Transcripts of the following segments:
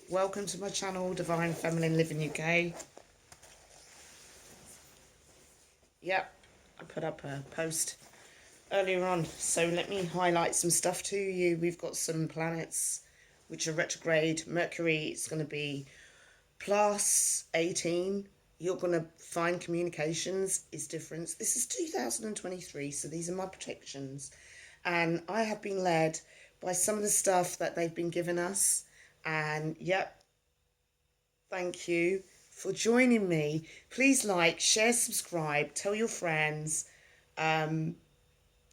Welcome to my channel, Divine Feminine Living UK. Yep, I put up a post earlier on, so let me highlight some stuff to you. We've got some planets which are retrograde. Mercury is going to be plus 18. You're going to find communications is different. This is 2023, so these are my predictions. And I have been led by some of the stuff that they've been giving us. And yep, thank you for joining me. Please like, share, subscribe, tell your friends. Even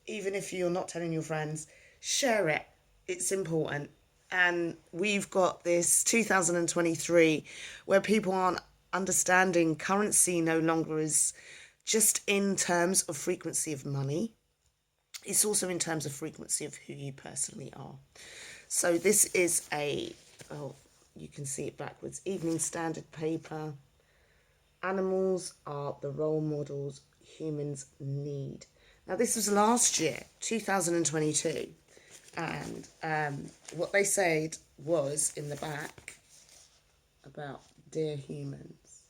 if you're not telling your friends, share it. It's important. And we've got this 2023 where people aren't understanding currency no longer is just in terms of frequency of money. It's also in terms of frequency of who you personally are. So this is you can see it backwards. Evening Standard paper. Animals are the role models humans need. Now, this was last year, 2022. And what they said was in the back about dear humans.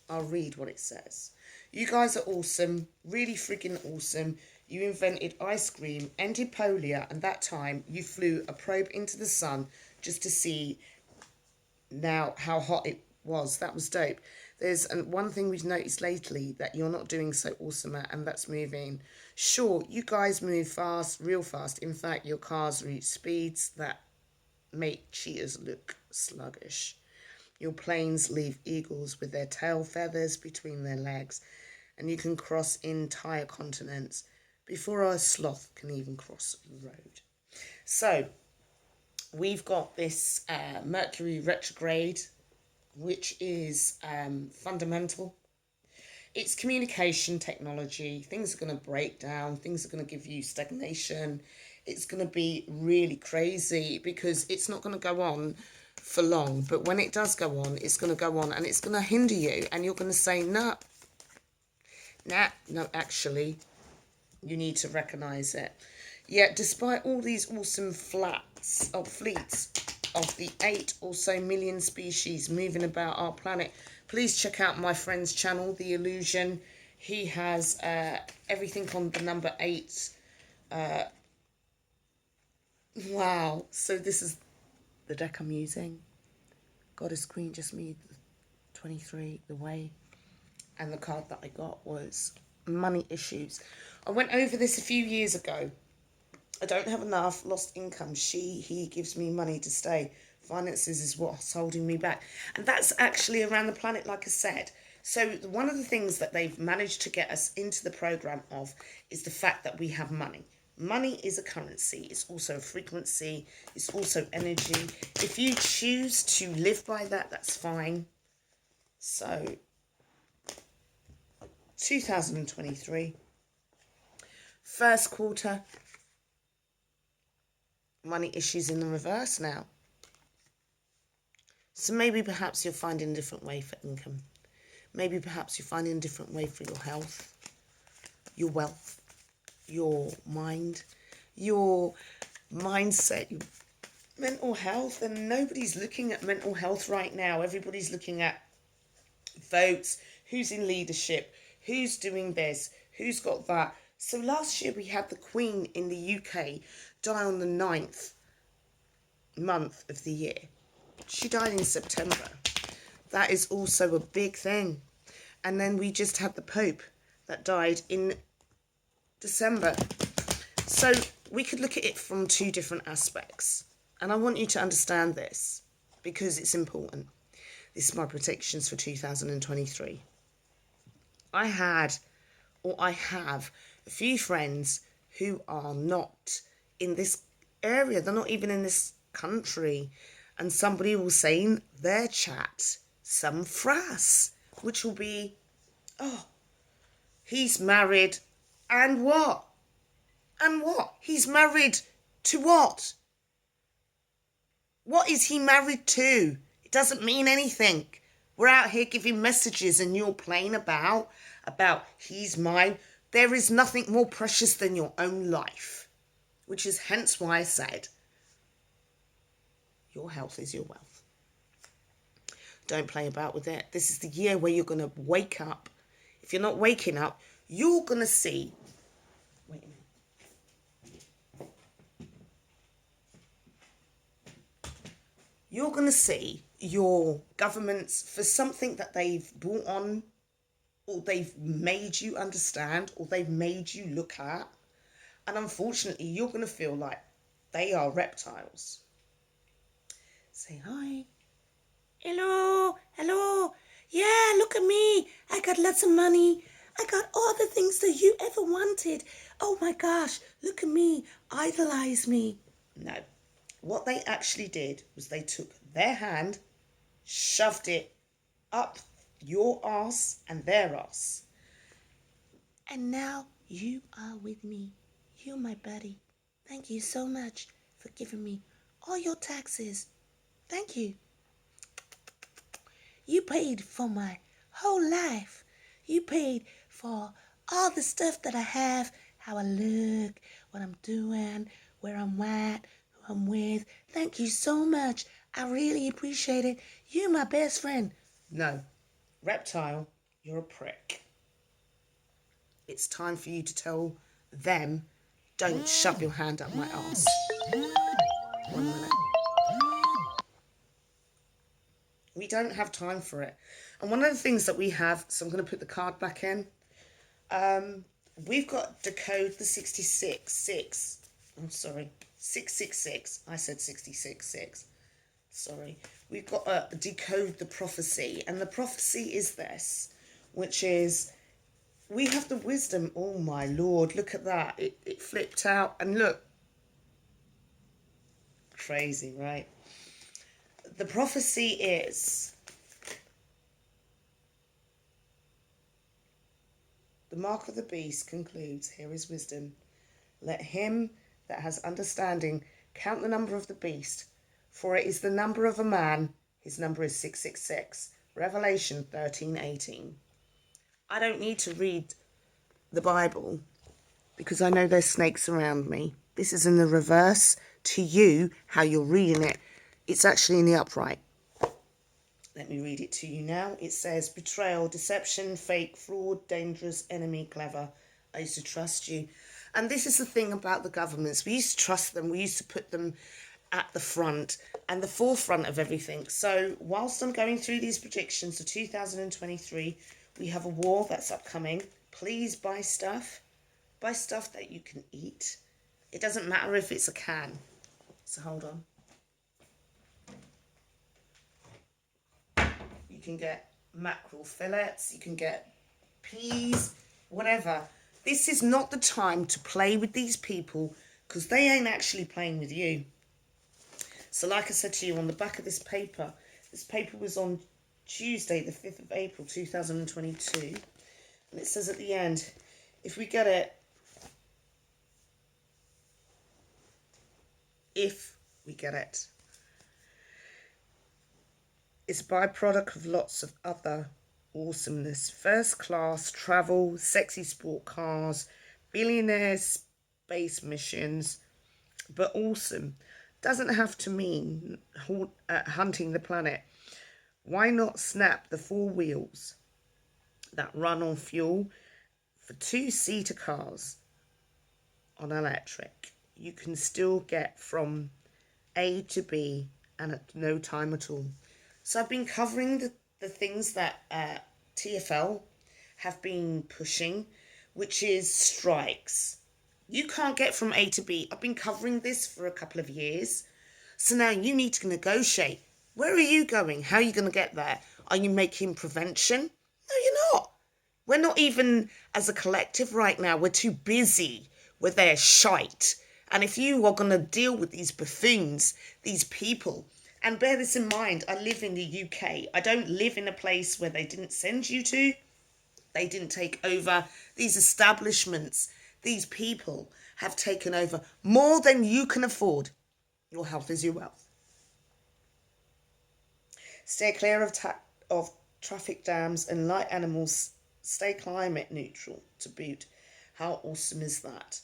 I'll read what it says. You guys are awesome, really freaking awesome. You invented ice cream, ended polio, and that time you flew a probe into the sun just to see now how hot it was. That was dope. There's one thing we've noticed lately that you're not doing so awesome at, and that's moving. Sure, you guys move fast, real fast. In fact, your cars reach speeds that make cheaters look sluggish. Your planes leave eagles with their tail feathers between their legs, and you can cross entire continents before a sloth can even cross the road. So, we've got this Mercury retrograde, which is fundamental. It's communication technology. Things are going to break down. Things are going to give you stagnation. It's going to be really crazy because it's not going to go on for long. But when it does go on, it's going to go on and it's going to hinder you. And you're going to say, no, actually, you need to recognize it. Yet, despite all these awesome fleets of the 8 or so million species moving about our planet, please check out my friend's channel, The Illusion. He has everything on the number 8. Wow. So this is the deck I'm using. Goddess Queen just moved 23 the way. And the card that I got was money issues. I went over this a few years ago. I don't have enough, lost income. He gives me money to stay. Finances is what's holding me back. And that's actually around the planet, like I said. So one of the things that they've managed to get us into the program of is the fact that we have money. Money is a currency. It's also a frequency. It's also energy. If you choose to live by that, that's fine. So 2023, first quarter, money issues in the reverse now. So maybe perhaps you're finding a different way for income. Maybe perhaps you're finding a different way for your health, your wealth, your mind, your mindset, your mental health. And nobody's looking at mental health right now. Everybody's looking at votes, who's in leadership, who's doing this, who's got that. So last year we had the Queen in the UK die on the 9th month of the year. She died in September. That is also a big thing. And then we just had the Pope that died in December. So we could look at it from two different aspects. And I want you to understand this because it's important. This is my predictions for 2023. I have a few friends who are not in this area. They're not even in this country. And somebody will say in their chat some frass, which will be, oh, he's married and what? And what? He's married to what? What is he married to? It doesn't mean anything. We're out here giving messages and you're playing about he's mine. There is nothing more precious than your own life, which is hence why I said Your health is your wealth. Don't play about with it. This is the year where you're going to wake up. If you're not waking up, you're going to see... Wait a minute. You're going to see your governments for something that they've brought on, or they've made you understand, or they've made you look at. And unfortunately, you're going to feel like they are reptiles. Say hi. Hello, hello. Yeah, look at me. I got lots of money. I got all the things that you ever wanted. Oh my gosh, look at me. Idolize me. No. What they actually did was they took their hand, shoved it up your arse and their arse. And now you are with me. You're my buddy. Thank you so much for giving me all your taxes. Thank you. You paid for my whole life. You paid for all the stuff that I have, how I look, what I'm doing, where I'm at, who I'm with. Thank you so much. I really appreciate it. You're my best friend. No, reptile, you're a prick. It's time for you to tell them, don't shove your hand up my arse. 1 minute. We don't have time for it. And one of the things that we have, so I'm going to put the card back in. We've got decode the 666. I'm sorry, 666. I said 666. Sorry. We've got decode the prophecy. And the prophecy is this, which is we have the wisdom. Oh my Lord, look at that. It flipped out. And look. Crazy, right? The prophecy is the mark of the beast concludes, here is wisdom. Let him that has understanding count the number of the beast, for it is the number of a man. His number is 666. Revelation 13:18. I don't need to read the Bible because I know there's snakes around me. This is in the reverse to you, how you're reading it. It's actually in the upright. Let me read it to you now. It says, betrayal, deception, fake, fraud, dangerous, enemy, clever. I used to trust you. And this is the thing about the governments. We used to trust them. We used to put them at the front and the forefront of everything. So whilst I'm going through these predictions for 2023, we have a war that's upcoming. Please buy stuff. Buy stuff that you can eat. It doesn't matter if it's a can. So hold on. You can get mackerel fillets, you can get peas, whatever. This is not the time to play with these people because they ain't actually playing with you. So like I said to you on the back of this paper was on Tuesday, the 5th of April, 2022. And it says at the end, if we get it, it's a byproduct of lots of other awesomeness. First class travel, sexy sport cars, billionaires, space missions. But awesome doesn't have to mean hunting the planet. Why not snap the 4 wheels that run on fuel for 2-seater cars on electric? You can still get from A to B and at no time at all. So I've been covering the things that TfL have been pushing, which is strikes. You can't get from A to B. I've been covering this for a couple of years. So now you need to negotiate. Where are you going? How are you going to get there? Are you making prevention? No, you're not. We're not even as a collective right now. We're too busy with their shite. And if you are going to deal with these buffoons, these people, and bear this in mind, I live in the UK. I don't live in a place where they didn't send you to. They didn't take over. These establishments, these people have taken over more than you can afford. Your health is your wealth. Stay clear of traffic jams and light animals. Stay climate neutral to boot. How awesome is that?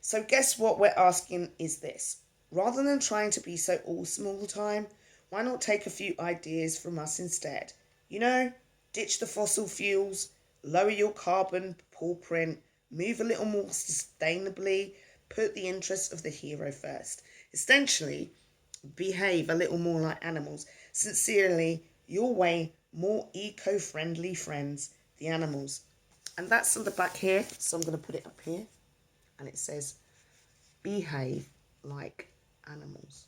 So guess what we're asking is this. Rather than trying to be so awesome all the time, why not take a few ideas from us instead? You know, ditch the fossil fuels, lower your carbon footprint, move a little more sustainably, put the interests of the hero first. Essentially, behave a little more like animals. Sincerely, your way, more eco-friendly friends, the animals. And that's on the back here, so I'm going to put it up here. And it says, behave like animals.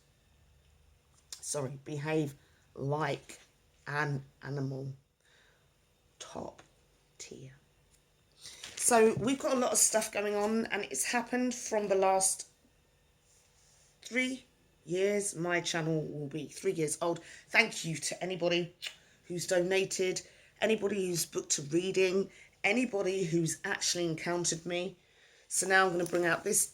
Sorry, behave like an animal. Top tier. So we've got a lot of stuff going on, and it's happened from the last 3 years. My channel will be 3 years old. Thank you to anybody who's donated, anybody who's booked a reading, anybody who's actually encountered me. So now I'm going to bring out this.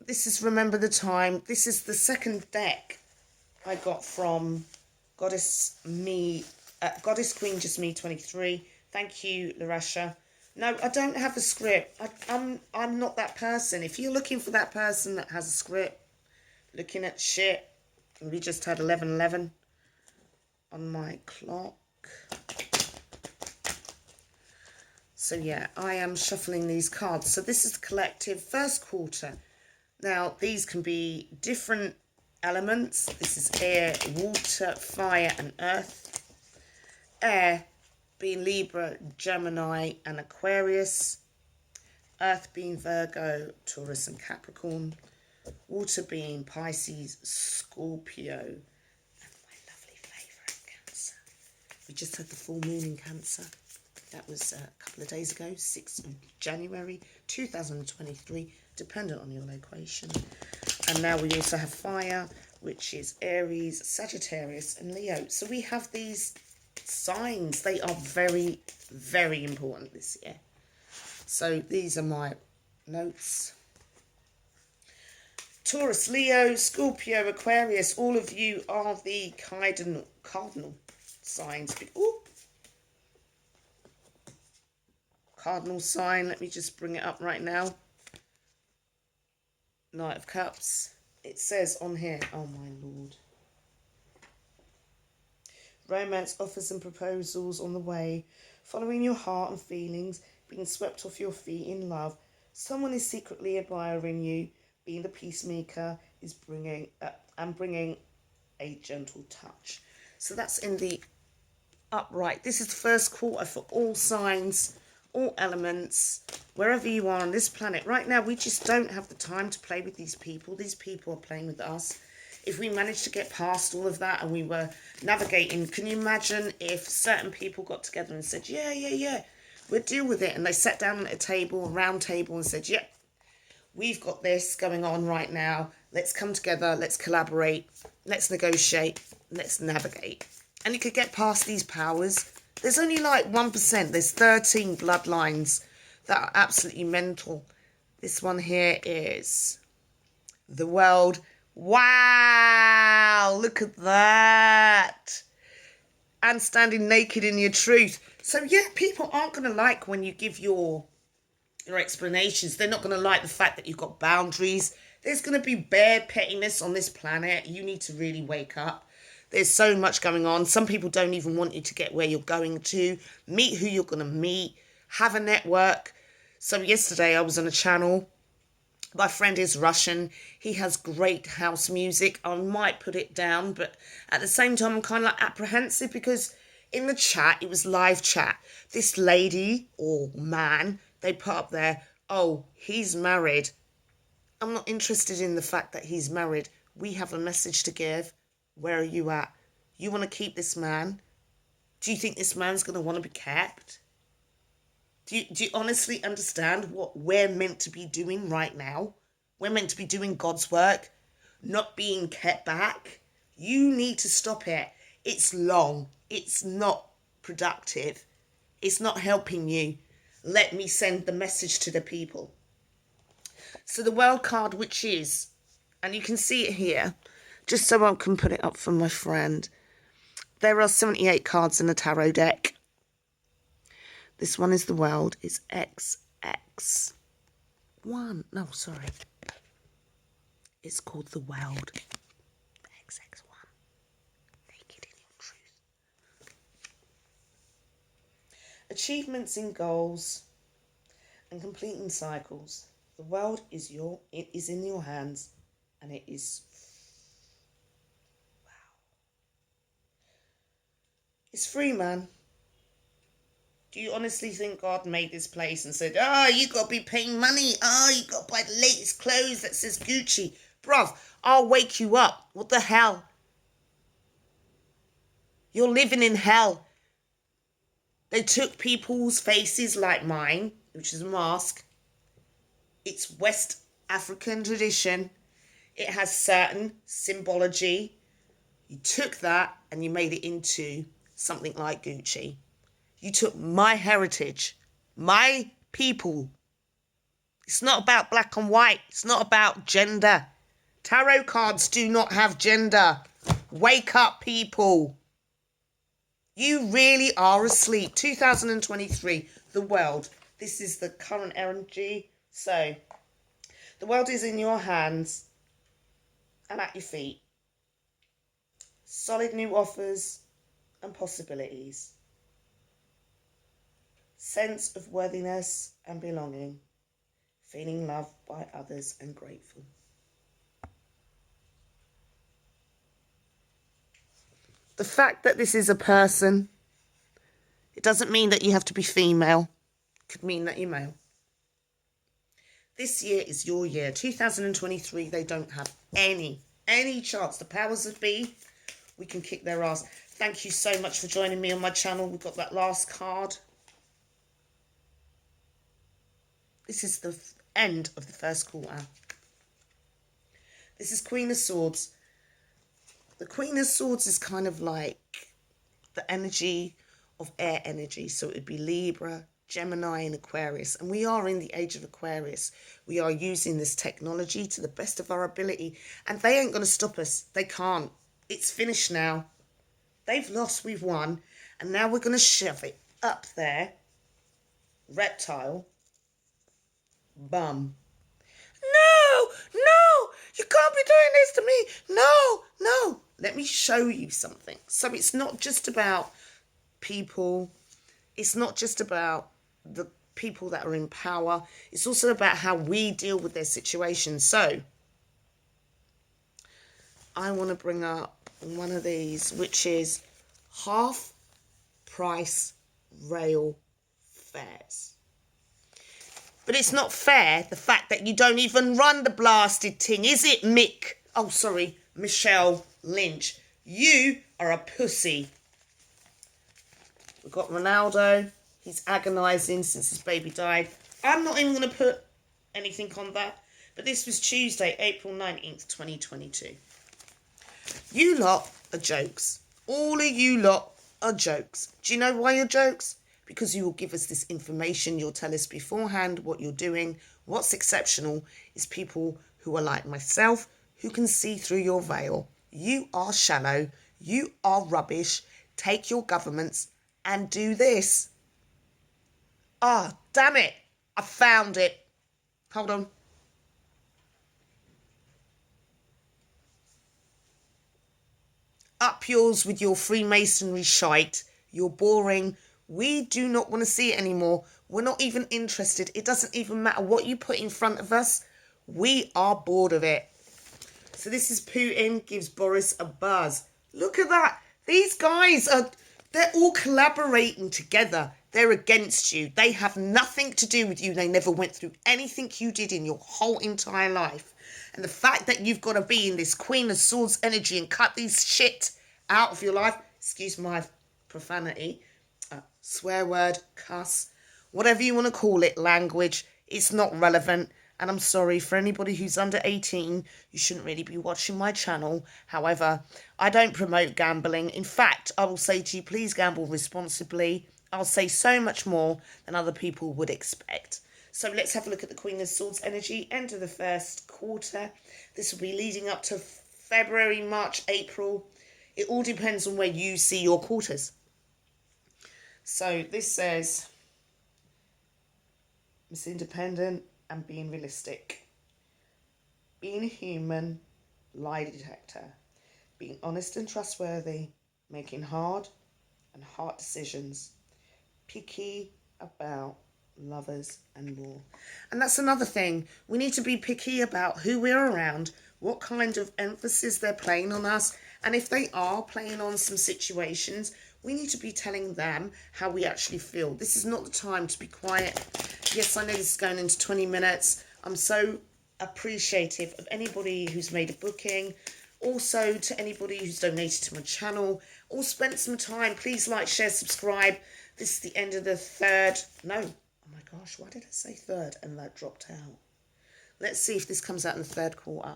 This is Remember the Time. This is the second deck I got from Goddess Queen Just Me 23. Thank you, Larasha. No, I don't have a script. I'm not that person. If you're looking for that person that has a script, looking at shit, we just had 11:11 on my clock. So yeah, I am shuffling these cards. So this is the collective first quarter. Now, these can be different elements. This is air, water, fire, and earth. Air being Libra, Gemini, and Aquarius. Earth being Virgo, Taurus, and Capricorn. Water being Pisces, Scorpio, and my lovely favourite, Cancer. We just had the full moon in Cancer. That was a couple of days ago, 6th of January 2023, dependent on your location. And now we also have fire, which is Aries, Sagittarius, and Leo. So we have these signs. They are very, very important this year. So these are my notes. Taurus, Leo, Scorpio, Aquarius, all of you are the cardinal signs. Ooh. Cardinal sign. Let me just bring it up right now. Knight of Cups. It says on here, oh my lord. Romance, offers and proposals on the way. Following your heart and feelings. Being swept off your feet in love. Someone is secretly admiring you. Being the peacemaker is bringing a gentle touch. So that's in the upright. This is the first quarter for all signs, all elements, wherever you are on this planet. Right now, we just don't have the time to play with these people. These people are playing with us. If we managed to get past all of that and we were navigating, can you imagine if certain people got together and said, yeah, we'll deal with it. And they sat down at a table, a round table, and said, yeah, we've got this going on right now. Let's come together. Let's collaborate. Let's negotiate. Let's navigate. And you could get past these powers. There's only like 1%. There's 13 bloodlines that are absolutely mental. This one here is the world. Wow, look at that. And standing naked in your truth. So yeah, people aren't going to like when you give your explanations. They're not going to like the fact that you've got boundaries. There's going to be bare pettiness on this planet. You need to really wake up. There's so much going on. Some people don't even want you to get where you're going to. Meet who you're going to meet. Have a network. So yesterday I was on a channel. My friend is Russian. He has great house music. I might put it down, but at the same time I'm kind of like apprehensive because in the chat, it was live chat. This lady or man, they put up there, oh, he's married. I'm not interested in the fact that he's married. We have a message to give. Where are you at? You want to keep this man? Do you think this man's going to want to be kept? Do you honestly understand what we're meant to be doing right now? We're meant to be doing God's work, not being kept back. You need to stop it. It's long. It's not productive. It's not helping you. Let me send the message to the people. So the World card, which is, and you can see it here, just so I can put it up for my friend. There are 78 cards in the tarot deck. This one is the World. It's XX1. No, sorry. It's called The World. The XX1. Naked in your truth. Achievements in goals and completing cycles. The world is in your hands, and it is it's free, man. Do you honestly think God made this place and said, you got to be paying money. You got to buy the latest clothes that says Gucci. Bruv, I'll wake you up. What the hell? You're living in hell. They took people's faces like mine, which is a mask. It's West African tradition. It has certain symbology. You took that and you made it into something like Gucci. You took my heritage, my people. It's not about black and white. It's not about gender. Tarot cards do not have gender. Wake up, people. You really are asleep. 2023, the world. This is the current energy. So, the world is in your hands and at your feet. Solid new offers and possibilities. Sense of worthiness and belonging. Feeling loved by others and grateful. The fact that this is a person, it doesn't mean that you have to be female. It could mean that you're male. This year is your year. 2023, they don't have any chance. The powers that be, we can kick their ass. Thank you so much for joining me on my channel. We've got that last card. This is the end of the first quarter. This is Queen of Swords. The Queen of Swords is kind of like the energy of air energy. So it would be Libra, Gemini and Aquarius. And we are in the age of Aquarius. We are using this technology to the best of our ability. And they ain't going to stop us. They can't. It's finished now. They've lost, we've won. And now we're going to shove it up there. Reptile. Bum. No, you can't be doing this to me. No. Let me show you something. So it's not just about people. It's not just about the people that are in power. It's also about how we deal with their situation. So I want to bring up one of these, which is half price rail fares. But it's not fair, the fact that you don't even run the blasted thing, is it, Michelle Lynch? You are a pussy. We've got Ronaldo. He's agonising since his baby died. I'm not even going to put anything on that. But this was Tuesday, April 19th, 2022. You lot are jokes. All of you lot are jokes. Do you know why you're jokes? Because you will give us this information. You'll tell us beforehand what you're doing. What's exceptional is people who are like myself, who can see through your veil. You are shallow. You are rubbish. Take your governments and do this. Damn it. I found it. Hold on. Up yours with your Freemasonry shite. You're boring. We do not want to see it anymore. We're not even interested. It doesn't even matter what you put in front of us. We are bored of it. So this is Putin gives Boris a buzz. Look at that. These guys they're all collaborating together. They're against you. They have nothing to do with you. They never went through anything you did in your whole entire life. And the fact that you've got to be in this Queen of Swords energy and cut these shit out of your life. Excuse my profanity. Swear word, cuss, whatever you want to call it, language. It's not relevant. And I'm sorry, for anybody who's under 18, you shouldn't really be watching my channel. However, I don't promote gambling. In fact, I will say to you, please gamble responsibly. I'll say so much more than other people would expect. So let's have a look at the Queen of Swords energy. End of the first quarter. This will be leading up to February, March, April. It all depends on where you see your quarters. So this says, Miss Independent and being realistic. being a human, lie detector, being honest and trustworthy, making hard decisions, picky about lovers and more. And that's another thing. We need to be picky about who we're around, what kind of emphasis they're playing on us, and if they are playing on some situations, we need to be telling them how we actually feel. This is not the time to be quiet. Yes, I know this is going into 20 minutes. I'm so appreciative of anybody who's made a booking. Also to anybody who's donated to my channel or spent some time. Please like, share, subscribe. This is the end of the third. No. Oh my gosh, why did I say third? And that dropped out. Let's see if this comes out in the third quarter.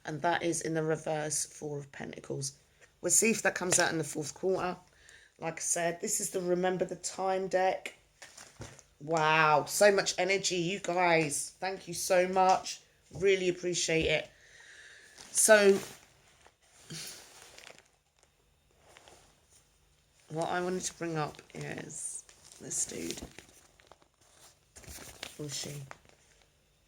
And that is in the reverse, Four of Pentacles. We'll see if that comes out in the fourth quarter. Like I said, this is the Remember the Time deck. Wow, so much energy, you guys. Thank you so much. Really appreciate it. So, what I wanted to bring up is this dude.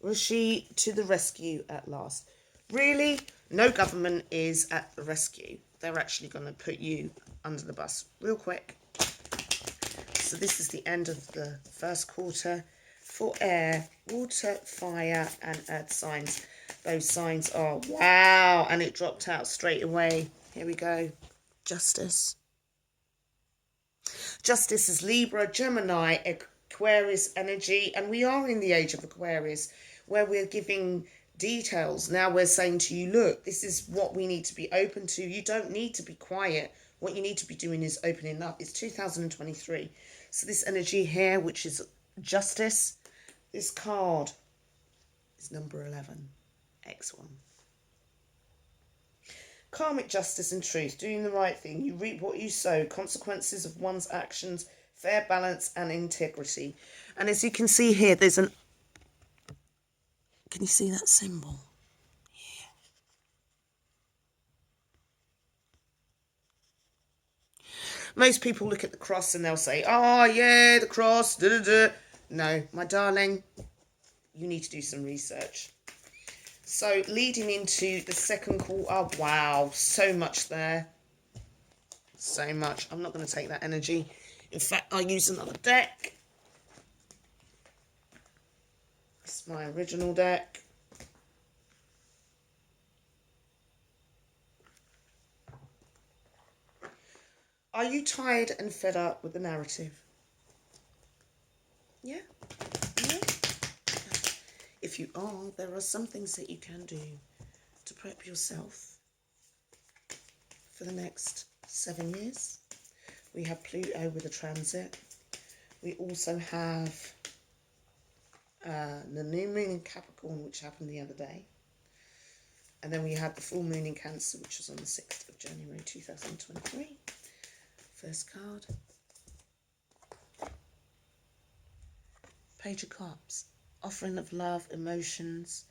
Rishi to the rescue at last. Really? No government is at the rescue. They're actually going to put you under the bus real quick. So this is the end of the first quarter for air, water, fire and earth signs. Those signs are wow, and it dropped out straight away. Here we go. Justice. Justice is Libra, Gemini, Aquarius energy, and we are in the age of Aquarius where we're giving details. Now we're saying to you, look, this is what we need to be open to. You don't need to be quiet. What you need to be doing is opening up. It's 2023. So this energy here, which is justice, this card is number 11, X1. Karmic justice and truth, doing the right thing. You reap what you sow, consequences of one's actions, fair balance and integrity. And as you can see here, there's an... Can you see that symbol? Yeah. Most people look at the cross and they'll say, oh yeah, the cross, da da da. No, my darling, you need to do some research. So leading into the second quarter, wow, so much there. So much. I'm not going to take that energy. In fact, I'll use another deck. It's my original deck. Are you tired and fed up with the narrative? Yeah? Yeah? If you are, there are some things that you can do to prep yourself for the next 7 years. We have Pluto with a transit. We also have the new moon in Capricorn, which happened the other day. And then we had the full moon in Cancer, which was on the 6th of January 2023. First card. Page of Cups. Offering of love, emotions.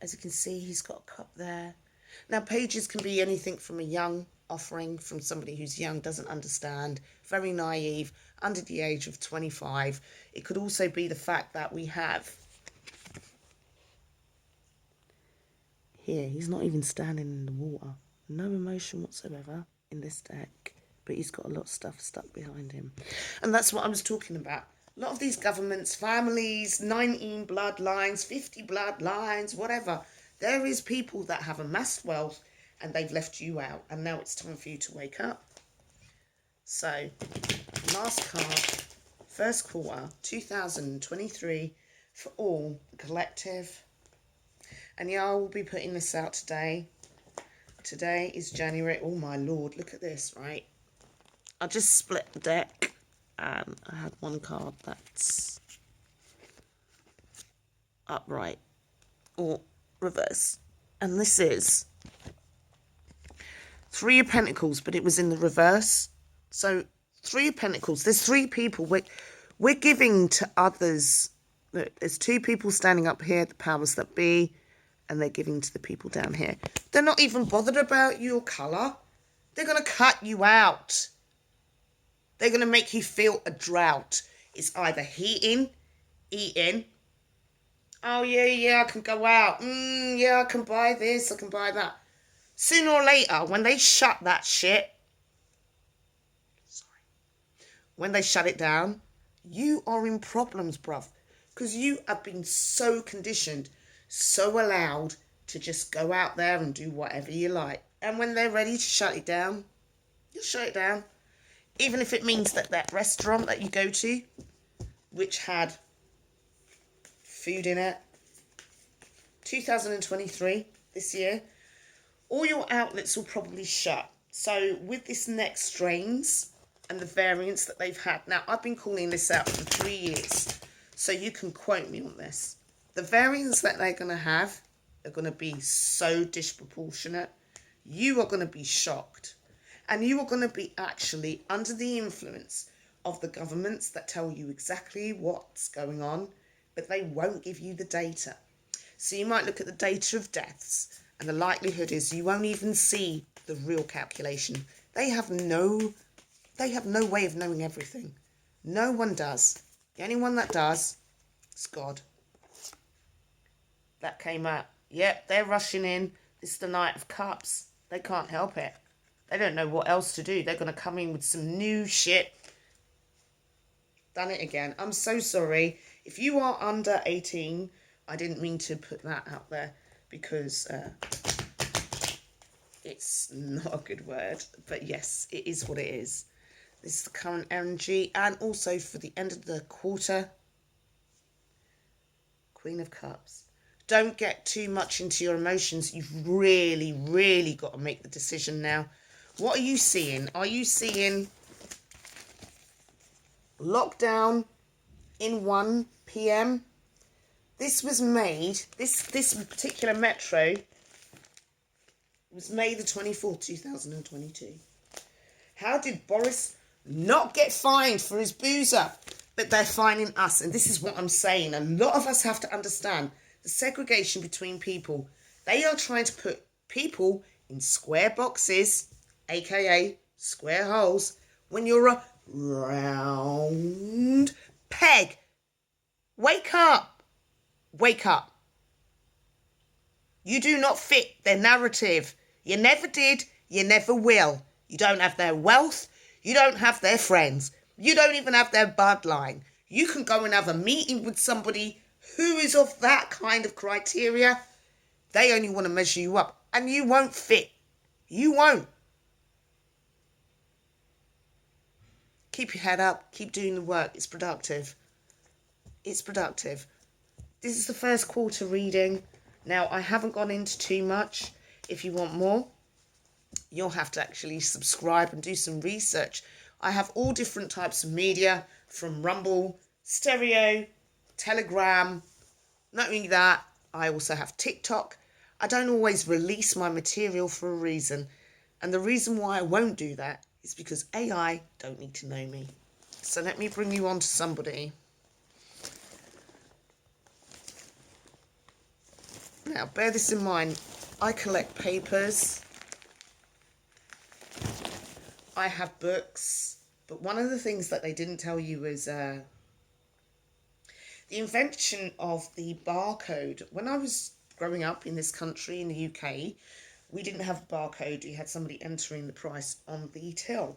As you can see, he's got a cup there. Now, pages can be anything from a young offering, from somebody who's young, doesn't understand, very naive, under the age of 25. It could also be the fact that we have here, he's not even standing in the water. No emotion whatsoever in this deck, but he's got a lot of stuff stuck behind him. And that's what I was talking about. A lot of these governments, families, 19 bloodlines, 50 bloodlines, whatever. There is people that have amassed wealth and they've left you out. And now it's time for you to wake up. So, last card, first quarter, 2023, for all collective. And yeah, I will be putting this out today. Today is January. Oh my Lord, look at this, right? I just split the deck. And I had one card that's upright or reverse. And this is Three of Pentacles, but it was in the reverse. So Three of Pentacles, there's three people. We're giving to others. Look, there's two people standing up here, the powers that be, and they're giving to the people down here. They're not even bothered about your colour. They're going to cut you out. They're going to make you feel a drought. It's either eating, Oh, yeah, yeah, I can go out. Yeah, I can buy this, I can buy that. Sooner or later, when they shut that shit, sorry, when they shut it down, you are in problems, bruv. Because you have been so conditioned, so allowed to just go out there and do whatever you like. And when they're ready to shut it down, you'll shut it down. Even if it means that that restaurant that you go to, which had food in it, 2023, this year, all your outlets will probably shut. So with this next strains and the variants that they've had, now I've been calling this out for 3 years, so you can quote me on this. The variants that they're going to have are going to be so disproportionate. You are going to be shocked. And you are going to be actually under the influence of the governments that tell you exactly what's going on, but they won't give you the data. So you might look at the data of deaths, and the likelihood is you won't even see the real calculation. They have no way of knowing everything. No one does. The only one that does is God. That came out. Yep, they're rushing in. This is the Knight of Cups. They can't help it. They don't know what else to do. They're going to come in with some new shit. Done it again. I'm so sorry. If you are under 18, I didn't mean to put that out there because it's not a good word. But yes, it is what it is. This is the current energy. And also for the end of the quarter, Queen of Cups. Don't get too much into your emotions. You've really, really got to make the decision now. What are you seeing? Are you seeing lockdown in 1 p.m.? This was made, this particular metro was made the 24th, 2022. How did Boris not get fined for his boozer? But they're fining us. And this is what I'm saying. A lot of us have to understand the segregation between people. They are trying to put people in square boxes, aka square holes, when you're a round peg. Wake up. Wake up. You do not fit their narrative. You never did. You never will. You don't have their wealth. You don't have their friends. You don't even have their bloodline. You can go and have a meeting with somebody who is of that kind of criteria. They only want to measure you up. And you won't fit. You won't. Keep your head up. Keep doing the work. It's productive. It's productive. This is the first quarter reading. Now, I haven't gone into too much. If you want more, you'll have to actually subscribe and do some research. I have all different types of media, from Rumble, Stereo, Telegram. Not only that, I also have TikTok. I don't always release my material for a reason. And the reason why I won't do that is because AI don't need to know me. So let me bring you on to somebody. Now, bear this in mind. I collect papers. I have books. But one of the things that they didn't tell you is the invention of the barcode. When I was growing up in this country, in the UK, we didn't have a barcode. We had somebody entering the price on the till.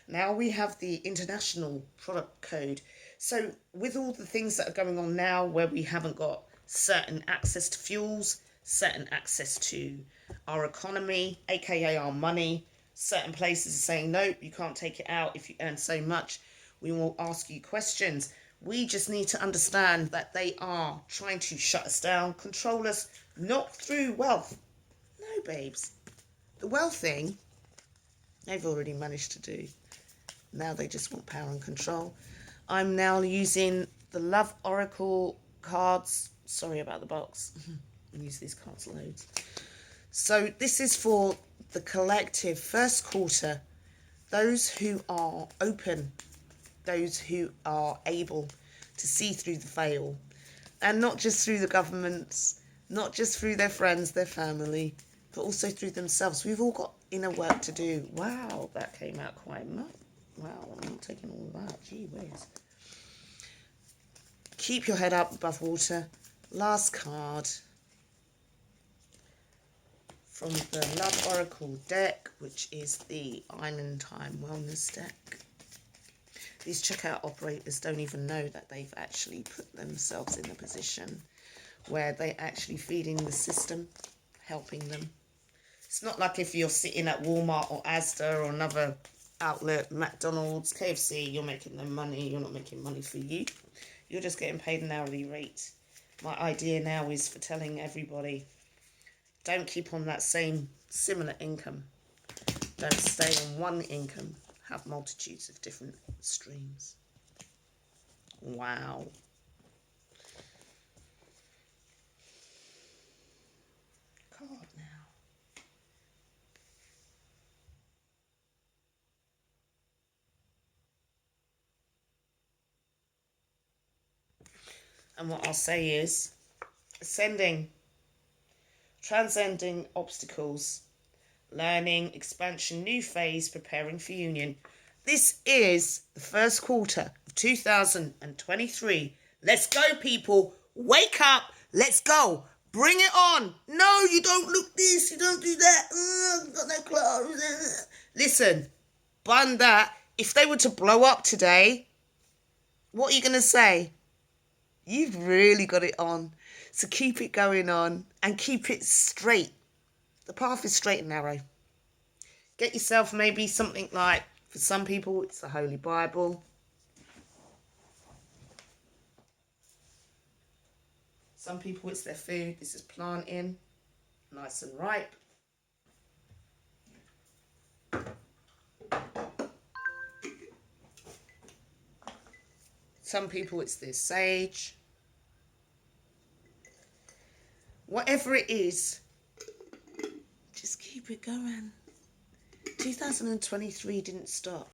Now we have the international product code. So with all the things that are going on now, where we haven't got certain access to fuels, certain access to our economy, aka our money, certain places are saying, nope, you can't take it out if you earn so much. We will ask you questions. We just need to understand that they are trying to shut us down, control us, not through wealth. No, babes. The wealth thing, they've already managed to do. Now they just want power and control. I'm now using the Love Oracle cards. Sorry about the box. I use these cards loads. So this is for the collective first quarter. Those who are open. Those who are able to see through the veil. And not just through the governments. Not just through their friends, their family. But also through themselves. We've all got inner work to do. Wow, that came out quite much. Wow, I'm not taking all of that. Gee whiz. Keep your head up above water. last card from the Love Oracle deck, which is the Island Time Wellness deck. These checkout operators don't even know that they've actually put themselves in a position where they're actually feeding the system, helping them. It's not like if you're sitting at Walmart or Asda or another outlet, McDonald's, KFC, you're making them money. You're not making money for you. You're just getting paid an hourly rate. My idea now is for telling everybody, don't keep on that same similar income. Don't stay on one income. Have multitudes of different streams. Wow. Card now. And what I'll say is, ascending, transcending obstacles, learning, expansion, new phase, preparing for union. This is the first quarter of 2023. Let's go, people. Wake up. Let's go. Bring it on. No, you don't look this. You don't do that. I've got no clothes. Listen, bun that. If they were to blow up today, what are you going to say? You've really got it on. So keep it going on and keep it straight. The path is straight and narrow. Get yourself maybe something like, for some people, it's the Holy Bible. Some people, it's their food. This is planting, nice and ripe. Some people, it's their sage. Whatever it is, just keep it going. 2023 didn't stop.